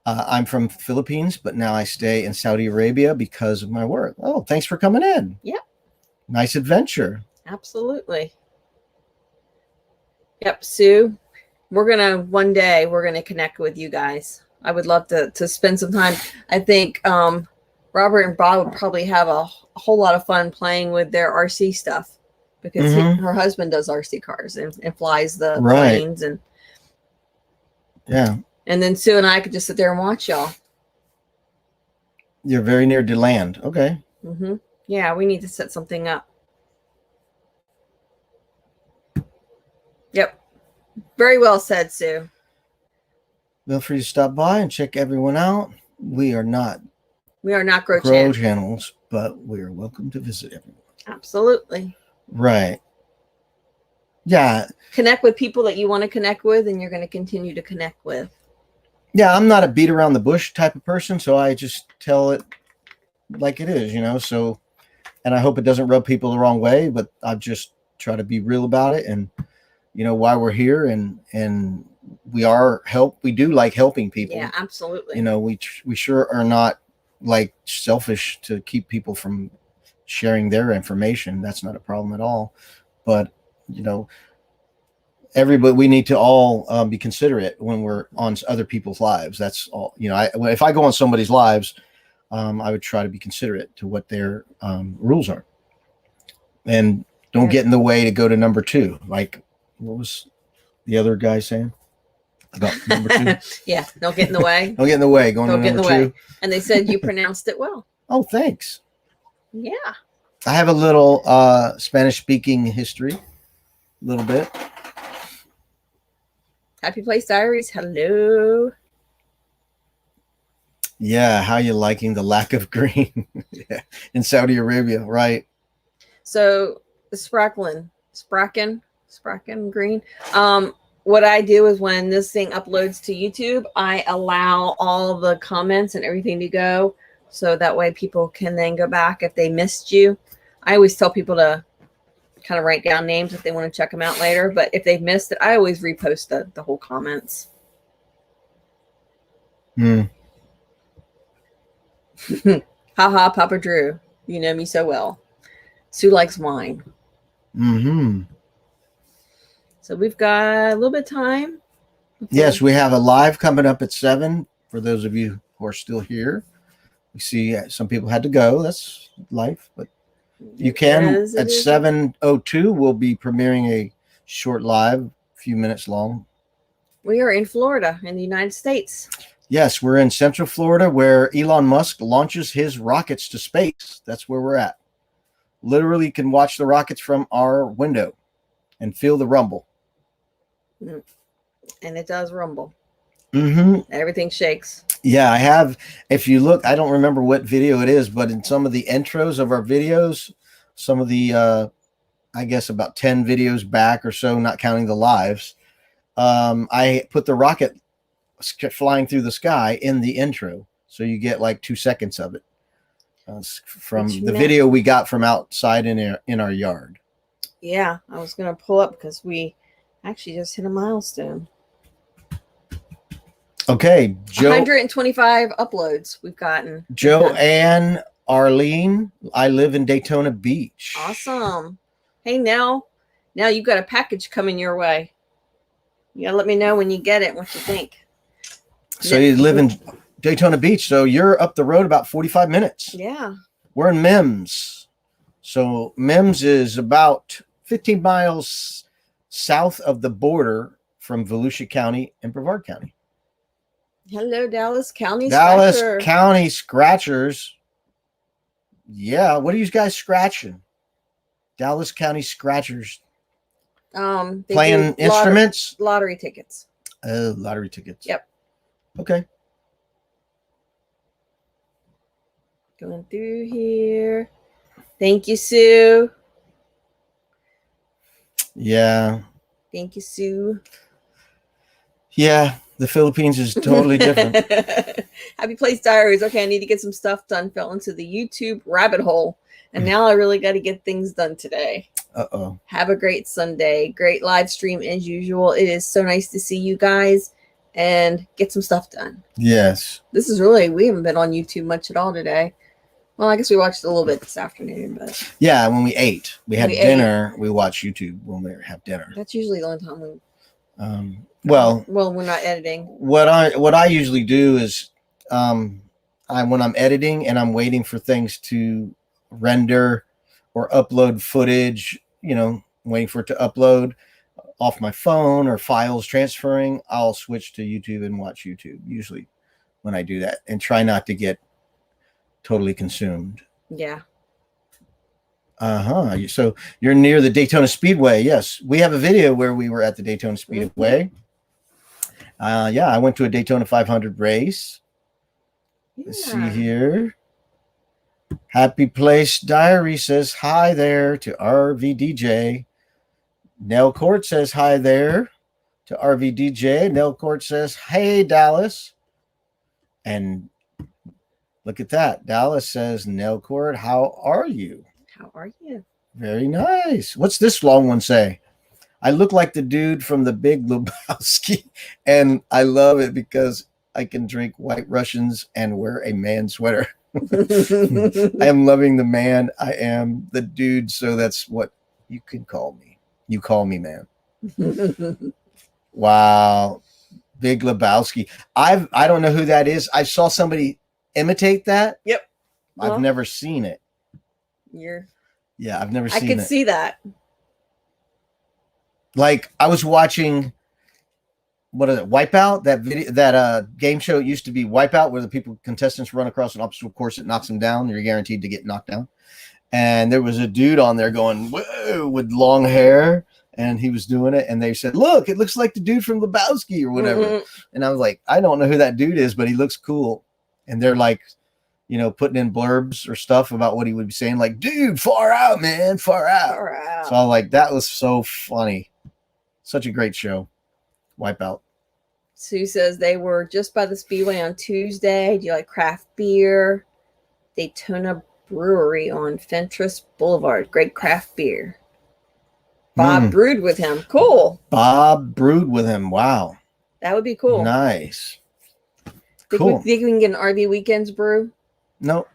I'm from Philippines, but now I stay in Saudi Arabia because of my work. Oh, thanks for coming in. Yep. Nice adventure. Absolutely. Yep, Sue. One day we're gonna connect with you guys. I would love to spend some time. I think Robert and Bob would probably have a whole lot of fun playing with their RC stuff, because her husband does RC cars and flies the planes, and yeah. And then Sue and I could just sit there and watch y'all. You're very near DeLand. Okay. Mm-hmm. Yeah, we need to set something up. Yep. Very well said, Sue. Feel free to stop by and check everyone out. We are not Grow channels, but we are welcome to visit everyone. Absolutely. Right. Yeah. Connect with people that you want to connect with, and you're going to continue to connect with. Yeah, I'm not a beat around the bush type of person, so I just tell it like it is, so, and I hope it doesn't rub people the wrong way, but I just try to be real about it, and why we're here, and we do like helping people. Yeah, absolutely. We sure are not like selfish to keep people from sharing their information. That's not a problem at all. But everybody, we need to all be considerate when we're on other people's lives. That's all. If I go on somebody's lives, I would try to be considerate to what their rules are, and don't get in the way to go to number 2. Like, what was the other guy saying about number 2? Yeah, don't get in the way. Don't get in the way. Don't get in the way. And they said you pronounced it well. Oh, thanks. Yeah. I have a little Spanish speaking history, a little bit. Happy Place Diaries. Hello. Yeah, how you liking the lack of green in Saudi Arabia, right? So the Spracken green. What I do is when this thing uploads to YouTube, I allow all the comments and everything to go, so that way people can then go back if they missed you. I always tell people to kind of write down names if they want to check them out later, but if they've missed it, I always repost the whole comments. Haha, Papa Drew, you know me so well. Sue likes wine. So we've got a little bit of time. Yes, we have a live coming up at 7 for those of you who are still here. We see some people had to go. That's life, but you can at 7:02. We'll be premiering a short live, a few minutes long. We are in Florida, in the United States. Yes, we're in Central Florida, where Elon Musk launches his rockets to space. That's where we're at. Literally can watch the rockets from our window and feel the rumble. And it does rumble. Everything shakes. Yeah, I have. If you look, I don't remember what video it is, but in some of the intros of our videos, some of the, I guess about 10 videos back or so, not counting the lives, I put the rocket flying through the sky in the intro, so you get like 2 seconds of it from Which the video we got from outside in our yard. Yeah, I was gonna pull up because we actually just hit a milestone. Okay, Joe. 125 uploads we've gotten. Joanne Arlene, I live in Daytona Beach. Awesome. Hey, now you've got a package coming your way. You gotta let me know when you get it, what you think. So you live in Daytona Beach, so you're up the road about 45 minutes. Yeah. We're in Mims. So Mims is about 15 miles south of the border from Volusia County and Brevard County. Hello, Dallas County Dallas Scratcher. County Scratchers. Yeah, what are you guys scratching? Dallas County Scratchers. They Playing do instruments? lottery tickets. Lottery tickets. Yep. Okay. Going through here. Thank you, Sue. Yeah. Thank you, Sue. Yeah, the Philippines is totally different. Happy Place Diaries. Okay, I need to get some stuff done. Fell into the YouTube rabbit hole. And now I really got to get things done today. Uh-oh. Have a great Sunday. Great live stream as usual. It is so nice to see you guys and get some stuff done. Yes. We haven't been on YouTube much at all today. Well, I guess we watched a little bit this afternoon, but Yeah, when we ate. We had dinner. We watch YouTube when we have dinner. that's usually the only time Well, we're not editing. what I usually do is when I'm editing and I'm waiting for things to render or upload footage, waiting for it to upload off my phone or files transferring, I'll switch to YouTube and watch YouTube usually when I do that, and try not to get totally consumed. Yeah. So you're near the Daytona Speedway. Yes, we have a video where we were at the Daytona Speedway. I went to a Daytona 500 race. Let's see here. Happy Place Diary says hi there to RVDJ. Nell Court says hi there to RVDJ. Nell Court says, hey, Dallas. And look at that. Dallas says, Nell Court, how are you? How are you? Very nice. What's this long one say? I look like the dude from The Big Lebowski, and I love it because I can drink White Russians and wear a man sweater. I am loving the man. I am the dude, so that's what you can call me. You call me man. Wow. Big Lebowski. I don't know who that is. I saw somebody imitate that. Yep. I've never seen it. I've never seen it. I could see that. Like I was watching, what is it? Wipeout, that video, that game show. It used to be Wipeout, where the contestants run across an obstacle course that knocks them down. You're guaranteed to get knocked down. And there was a dude on there going, whoa, with long hair, and he was doing it. And they said, look, it looks like the dude from Lebowski or whatever. Mm-hmm. And I was like, I don't know who that dude is, but he looks cool. And they're like, putting in blurbs or stuff about what he would be saying, like, dude, far out, man, far out. Far out. So I was like, that was so funny. Such a great show. Wipeout. Sue says they were just by the Speedway on Tuesday. Do you like craft beer? Daytona Brewery on Fentress Boulevard. Great craft beer. Bob brewed with him. Cool. Bob brewed with him. Wow. That would be cool. Nice. Think we can get an RV Weekends brew? No.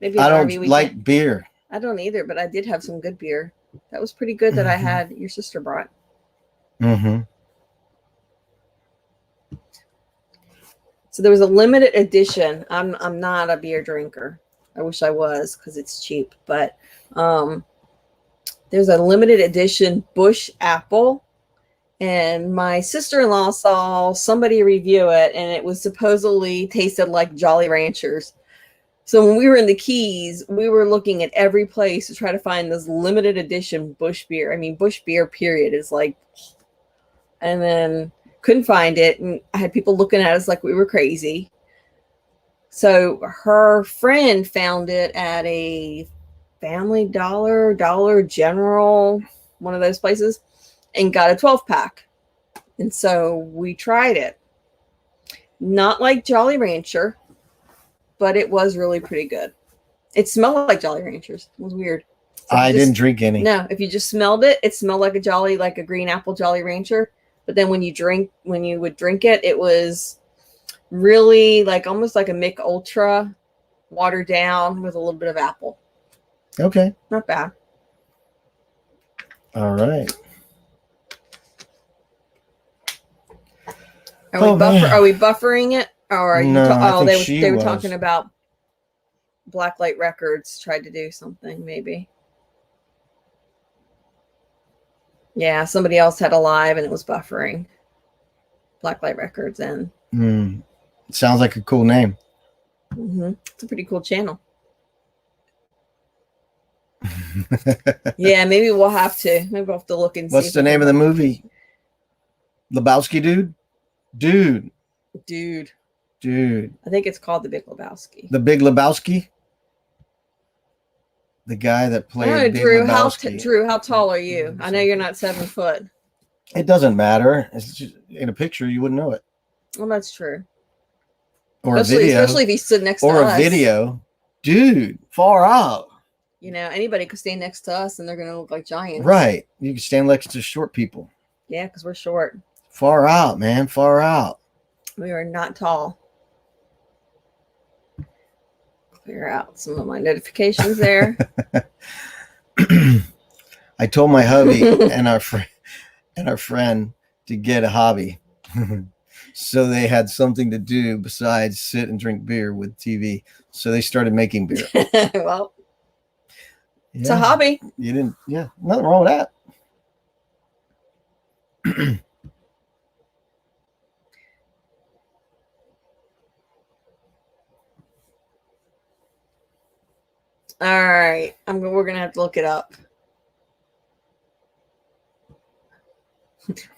Maybe I don't like beer. I don't either, but I did have some good beer. That was pretty good that I had. Your sister brought. Mm-hmm. So there was a limited edition. I'm not a beer drinker. I wish I was because it's cheap. But there's a limited edition Bush Apple. And my sister-in-law saw somebody review it, and it was supposedly tasted like Jolly Ranchers. So when we were in the Keys, we were looking at every place to try to find this limited edition Bush beer. I mean, Bush beer, period, is like... And then couldn't find it. And I had people looking at us like we were crazy. So her friend found it at a Family Dollar, Dollar General, one of those places, and got a 12-pack. And so we tried it. Not like Jolly Rancher, but it was really pretty good. It smelled like Jolly Ranchers. It was weird. So I didn't drink any. No, if you just smelled it, it smelled like a green apple Jolly Rancher. But then when you would drink it, it was really like almost like a Mick Ultra, watered down with a little bit of apple. Okay. Not bad. All right. Are we buffering it? Or are you No, they were talking about Blacklight Records tried to do something, maybe. Yeah, somebody else had a live and it was buffering. Blacklight Records and sounds like a cool name. It's a pretty cool channel. Yeah, maybe we'll have to. Maybe we'll have to look and see. What's the name of the movie? Lebowski dude? Dude. I think it's called The Big Lebowski. The Big Lebowski? The guy that played Big Lebowski. Drew, how tall are you? I know you're not 7 foot. It doesn't matter. It's just, in a picture, you wouldn't know it. Well, that's true. Or a video. Especially if he stood next to us. Or a video. Dude, far out. You know, anybody could stand next to us and they're going to look like giants. Right. You can stand next to short people. Yeah, because we're short. Far out, man. Far out. We are not tall. Clear out some of my notifications there. I told my hubby and our friend to get a hobby. So they had something to do besides sit and drink beer with TV. So they started making beer. Well, it's a hobby. Nothing wrong with that. All right. We're going to have to look it up.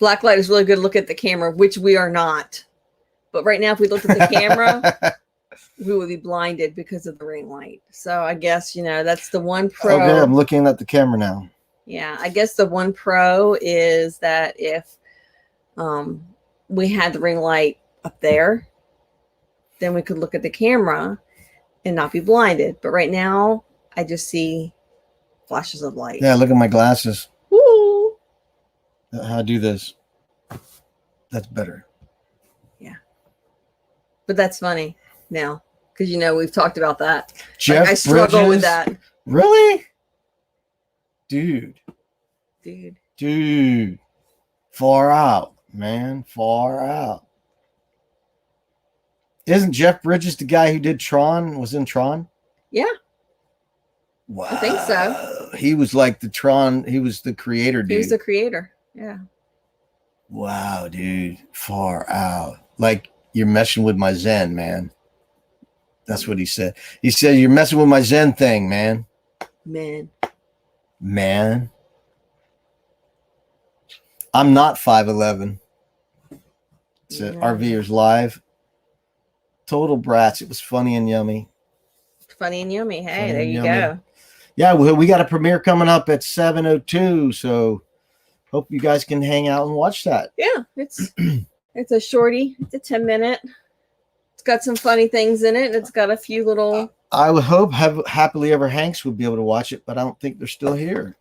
Blacklight is really good to look at the camera, which we are not. But right now, if we looked at the camera, we would be blinded because of the ring light. So I guess, that's the one pro. Okay, I'm looking at the camera now. Yeah, I guess the one pro is that if we had the ring light up there, then we could look at the camera and not be blinded. But right now, I just see flashes of light. Yeah, look at my glasses. Woo! How I do this. That's better. Yeah. But that's funny now because, we've talked about that. Jeff I struggle Bridges? with that. Really? Dude. Far out, man. Far out. Isn't Jeff Bridges the guy who did Tron? Was in Tron? Yeah. Wow. I think so. He was like the Tron. He was the creator, dude. He was the creator. Yeah. Wow, dude. Far out. Like you're messing with my Zen, man. That's what he said. He said, you're messing with my Zen thing, man. Man. I'm not 5'11". It's at RVers Live. Total brats. It was funny and yummy. Funny and yummy. Hey, there you go. Yeah, we got a premiere coming up at 7:02, so hope you guys can hang out and watch that. Yeah, it's a shorty. It's a 10-minute. It's got some funny things in it. It's got a few little. I would hope Happily Ever Hanks would be able to watch it, but I don't think they're still here.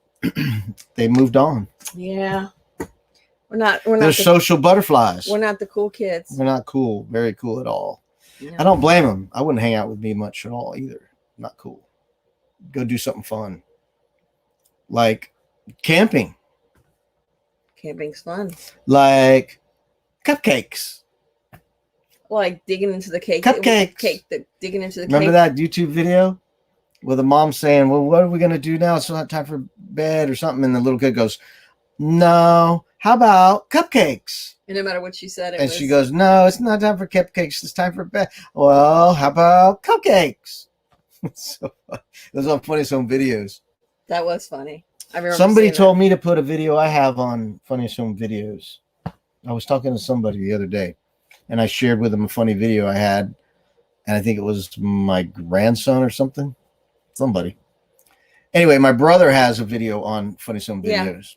They moved on. Yeah, we're not. They're social butterflies. We're not the cool kids. We're not cool. Very cool at all. No. I don't blame them. I wouldn't hang out with me much at all either. Not cool. Go do something fun. Like camping. Camping's fun. Like cupcakes. Like digging into the cake. Cupcakes. Digging into the Remember that YouTube video with the mom saying, well, what are we going to do now? It's not time for bed or something. And the little kid goes, no, how about cupcakes? And no matter what she said, she goes, no, it's not time for cupcakes. It's time for bed. Well, how about cupcakes? So those are Funniest Home Videos. That was funny. I remember somebody told me to put a video I have on Funniest Home Videos. I was talking to somebody the other day, and I shared with them a funny video I had, and I think it was my grandson or something. Somebody. Anyway, my brother has a video on Funniest Home Videos.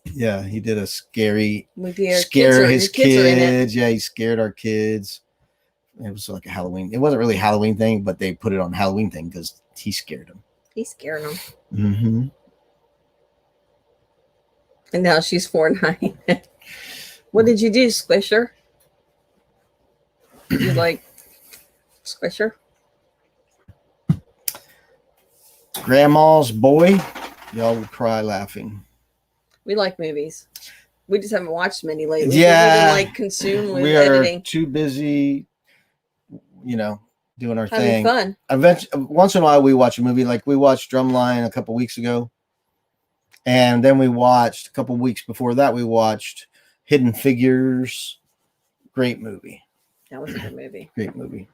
Yeah, he did a scary With your scare his your kids are in it. kids. Yeah, he scared our kids. It was like a Halloween. It wasn't really a Halloween thing, but they put it on Halloween thing because he scared them. He's scaring them. Mm-hmm. And now she's 4'9". What did you do, squish her? Did you like squish her? Grandma's boy, y'all would cry laughing. We like movies. We just haven't watched many lately. Yeah. We like consume with We are editing. too busy, doing our Having thing. fun. Eventually, once in a while, we watch a movie. Like we watched Drumline a couple weeks ago, and then we watched a couple weeks before that. We watched Hidden Figures. Great movie. That was a good movie. Great movie.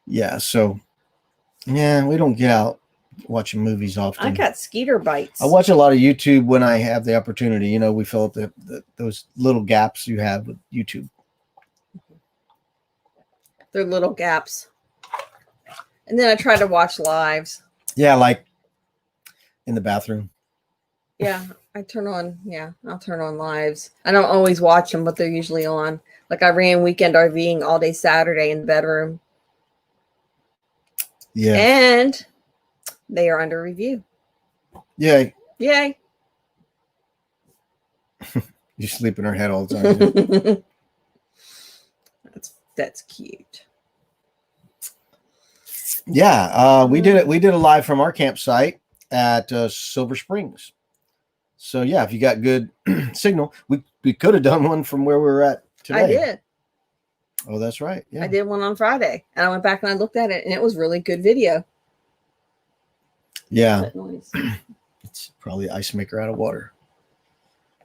Yeah. So, yeah, we don't get out watching movies often. I got skeeter bites. I watch a lot of YouTube when I have the opportunity. We fill up those little gaps you have with YouTube. They're little gaps. And then I try to watch lives. Yeah, like in the bathroom. Yeah, I'll turn on lives. I don't always watch them, but they're usually on. Like I ran weekend RVing all day Saturday in the bedroom. Yeah. And they are under review. Yeah. Yay. You sleep in her head all the time. That's cute. Yeah, we did it. We did a live from our campsite at Silver Springs. So yeah, if you got good signal, we could have done one from where we were at today. I did. Oh, that's right. Yeah, I did one on Friday, and I went back and I looked at it, and it was really good video. Yeah, That noise. it's probably ice maker out of water.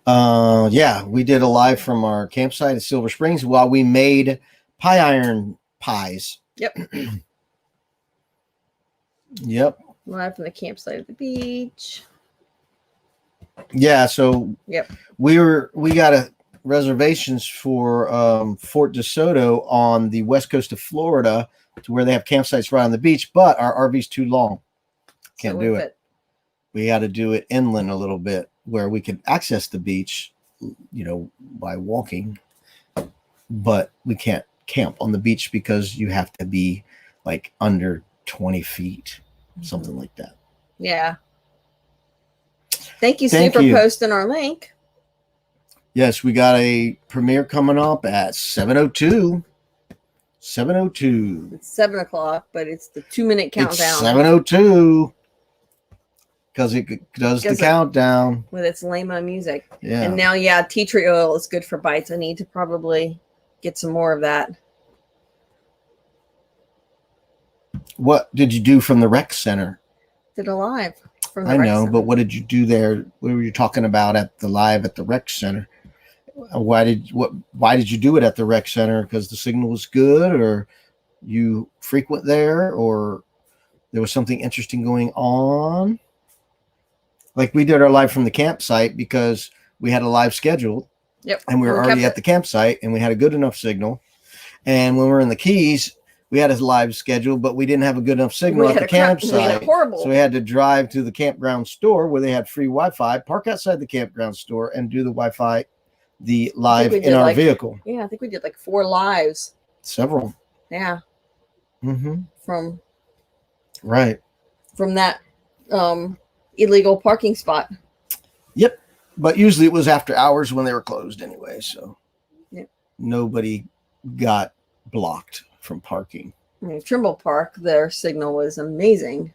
Yeah, we did a live from our campsite at Silver Springs while we made pie iron pies. Yep. Yep. Live from the campsite at the beach. Yeah. So Yep. we got reservations for Fort DeSoto on the west coast of Florida, to where they have campsites right on the beach, but our RV's too long. Can't do it. We got to do it inland a little bit where we can access the beach, by walking, but we can't camp on the beach because you have to be like under 20 feet, something like that. Yeah. Thank you, Steve, for posting our link. Yes, we got a premiere coming up at 7:02. 7:02. It's 7 o'clock, but it's the 2-minute countdown. It's 7:02 because it does the countdown with its lame music. Yeah. And now, tea tree oil is good for bites. I need to probably get some more of that. What did you do from the rec center? Did a live from the I rec know, center. but what did you do there? What were you talking about at the live at the rec center? Why did you do it at the rec center? Because the signal was good, or you frequent there, or there was something interesting going on? Like we did our live from the campsite because we had a live scheduled. Yep. And we were already at the campsite and we had a good enough signal. And when we were in the Keys, we had a live schedule, but we didn't have a good enough signal at the campsite. So we had to drive to the campground store where they had free Wi-Fi, park outside the campground store, and do the Wi-Fi, the live in our vehicle. Yeah, I think we did like 4 lives. Several. Yeah. Mm-hmm. From that illegal parking spot. Yep. But usually it was after hours when they were closed anyway. So nobody got blocked from parking. Trimble Park, their signal was amazing.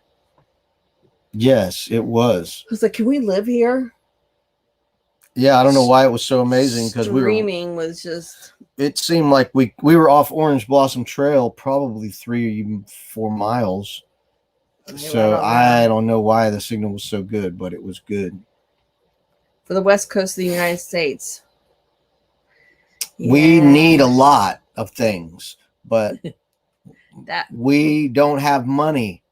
Yes, it was. I was like, can we live here? Yeah, I don't know why it was so amazing, because streaming was just. It seemed like we were off Orange Blossom Trail probably 3 or even 4 miles. So I don't know why the signal was so good, but it was good. For the west coast of the United States. We need a lot of things, but we don't have money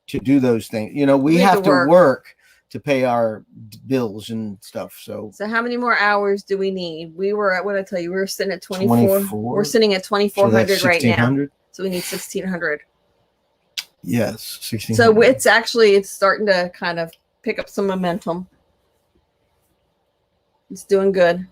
to do those things. We have to work to pay our bills and stuff. So how many more hours do we need? We were at, what I tell you, we were sitting at 24. We're sitting at 2,400 right now. So we need 1,600. Yes, 1,600. So it's starting to kind of pick up some momentum. It's doing good.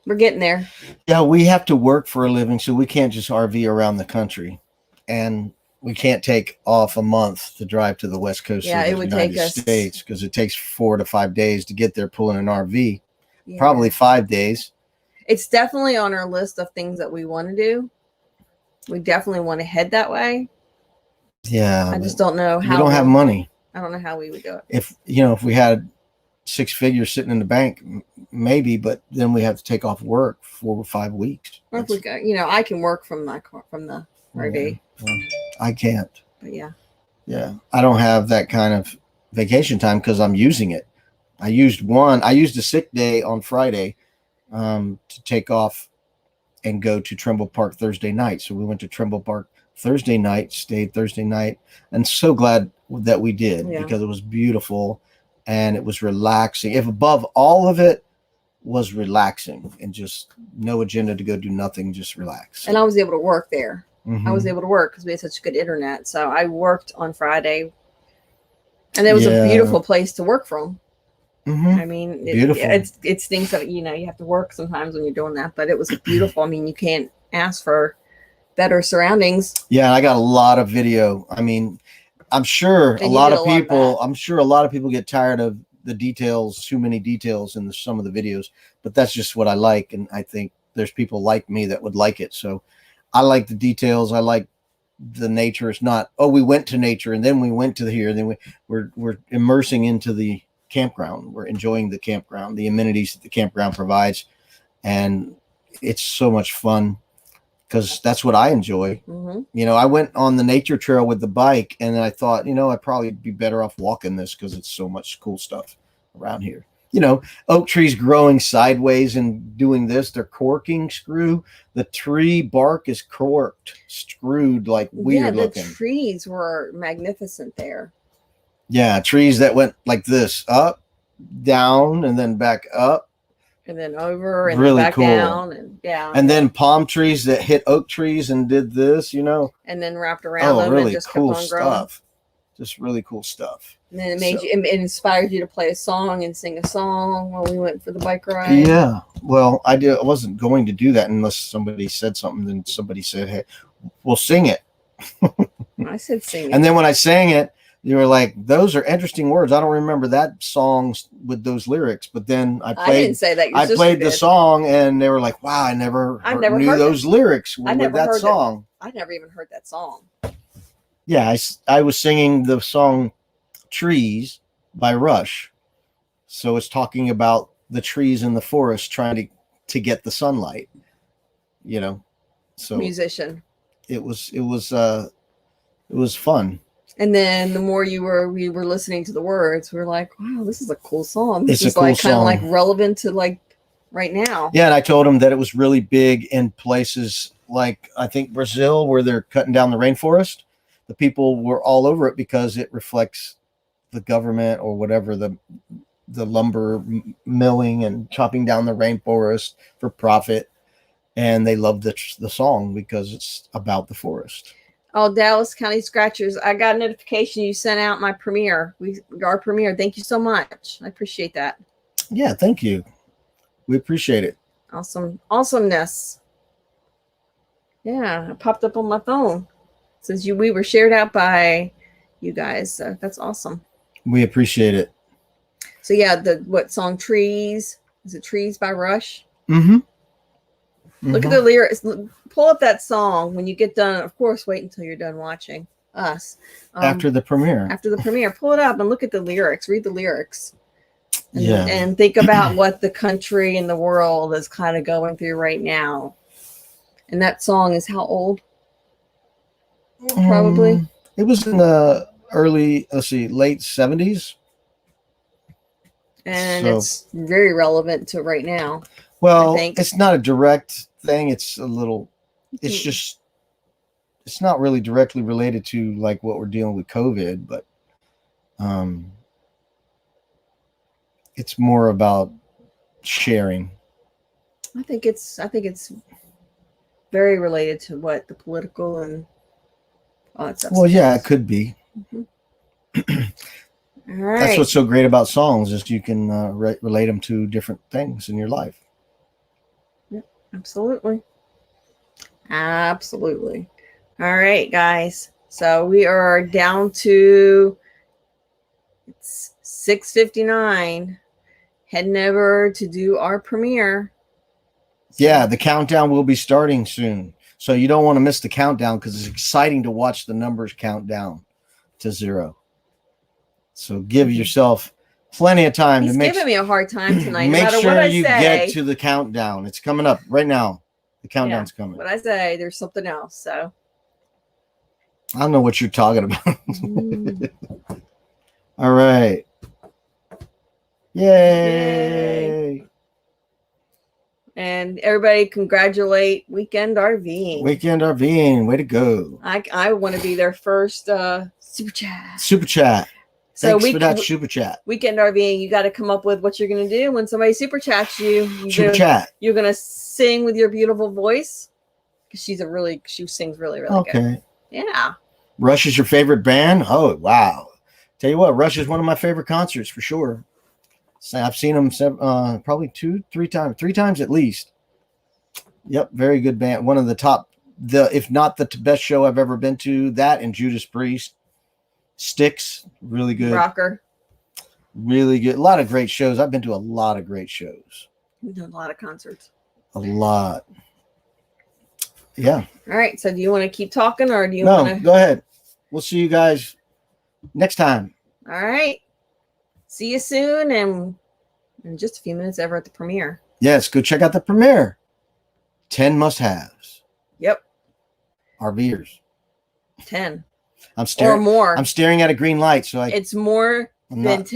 We're getting there. Yeah, we have to work for a living, so we can't just RV around the country, and we can't take off a month to drive to the west coast Yeah, of it the would United take us- States because it takes 4 to 5 days to get there pulling an RV. Yeah. Probably 5 days. It's definitely on our list of things that we want to do. We definitely want to head that way. Yeah, I just don't know how. we don't have money. I don't know how we would do it. If we had 6 figures sitting in the bank, maybe, but then we have to take off work 4 or 5 weeks. Or if we go, I can work from my car, from the RV. Well, I can't. But yeah. Yeah, I don't have that kind of vacation time because I'm using it. I used a sick day on Friday to take off and go to Trumbull Park Thursday night. So we went to Trumbull Park Thursday night, stayed Thursday night, and so glad that we did because it was beautiful and it was relaxing. If above all of it was relaxing and just no agenda to go do nothing, just relax. And I was able to work there. Mhm. I was able to work because we had such good internet. So I worked on Friday, and it was a beautiful place to work from. Mhm. I mean, Beautiful. It stinks that you have to work sometimes when you're doing that, but it was beautiful. I mean, you can't ask for better surroundings. Yeah, I got a lot of video. I mean, I'm sure And a you lot did of a lot of people. that. I'm sure a lot of people get tired of the details, too many details in some of the videos. But that's just what I like, and I think there's people like me that would like it. So I like the details. I like the nature. It's not, oh, we went to nature and then we went to here, and then we're immersing into the campground. We're enjoying the campground, the amenities that the campground provides, and it's so much fun because that's what I enjoy. Mm-hmm. I went on the nature trail with the bike, and then I thought, I'd probably be better off walking this because it's so much cool stuff around here. Oak trees growing sideways and doing this. They're corking screw. The tree bark is corked, screwed, like weird looking. The trees were magnificent there. Yeah, trees that went like this, up, down, and then back up. And then over and Really back cool. down. And yeah. And then palm trees that hit oak trees and did this, And then wrapped around them really and just cool kept on growing. stuff. Just really cool stuff. And then it inspired you to play a song and sing a song while we went for the bike ride. Yeah. Well, I wasn't going to do that unless somebody said something. Then somebody said, "Hey, we'll sing it." I said sing it. And then when I sang it, you were like, "Those are interesting words. I don't remember that song with those lyrics." But then I didn't say that. I played the song, and they were like, "Wow, I never knew heard those lyrics I with never that heard song." I never even heard that song. Yeah, I was singing the song "Trees" by Rush, so it's talking about the trees in the forest trying to get the sunlight. So Musician. it was fun. And then the more we were listening to the words, we were like, wow, this is a cool song. This It's is a cool like kind of song. like relevant to like right now. Yeah, and I told him that it was really big in places like I think Brazil, where they're cutting down the rainforest. The people were all over it because it reflects the government or whatever, the lumber milling and chopping down the rainforest for profit. And they love the song because it's about the forest. Oh, Dallas County Scratchers. I got a notification you sent out our premiere. Our premiere. Thank you so much. I appreciate that. Yeah, thank you. We appreciate it. Awesomeness. Yeah, it popped up on my phone. It says we were shared out by you guys. So that's awesome. We appreciate it. So yeah, what song Trees? Is it Trees by Rush? Mm-hmm. Look at the lyrics. Pull up that song when you get done. Of course, wait until you're done watching us. After the premiere. After the premiere, pull it up and look at the lyrics. Read the lyrics. Yeah. And think about what the country and the world is kind of going through right now. And that song is how old? Probably. It was in the late 70s. And it's very relevant to right now. Well, it's not a direct thing. It's not really directly related to like what we're dealing with COVID, but it's more about sharing. I think it's very related to what the political and all that stuff. Well, yeah, it could be. Mm-hmm. All right. That's what's so great about songs is you can relate them to different things in your life. Absolutely. Absolutely. All right, guys. So we are down to it's 6:59. Heading over to do our premiere. Yeah, the countdown will be starting soon. So you don't want to miss the countdown because it's exciting to watch the numbers count down to 0. So give yourself plenty of time He's to make giving me a hard time tonight. No make matter sure what I you say, get to the countdown. It's coming up right now. The countdown's coming. what I say, there's something else. So I don't know what you're talking about. Mm. All right. Yay. And everybody congratulate Weekend RV. Weekend RVing. Way to go. I want to be their first super chat. Super chat. So Thanks for that super chat. Weekend RVing, you got to come up with what you're going to do when somebody super chats you. Super chat. You're going to sing with your beautiful voice because she sings really, really good. Okay. Yeah. Rush is your favorite band? Oh, wow. Tell you what, Rush is one of my favorite concerts for sure. So I've seen them probably 3 times at least. Yep, very good band. One of the top, if not the best show I've ever been to. That and Judas Priest. Styx, really good. Rocker. Really good. A lot of great shows. I've been to a lot of great shows. We've done a lot of concerts. A lot. Yeah. All right. So do you want to keep talking or do you No, want to? go ahead. We'll see you guys next time. All right. See you soon. And in just a few minutes over at the premiere. Yes, go check out the premiere. 10 must-haves. Yep. RVers. 10 I'm or staring. more. I'm staring at a green light, so It's more I'm than not 10.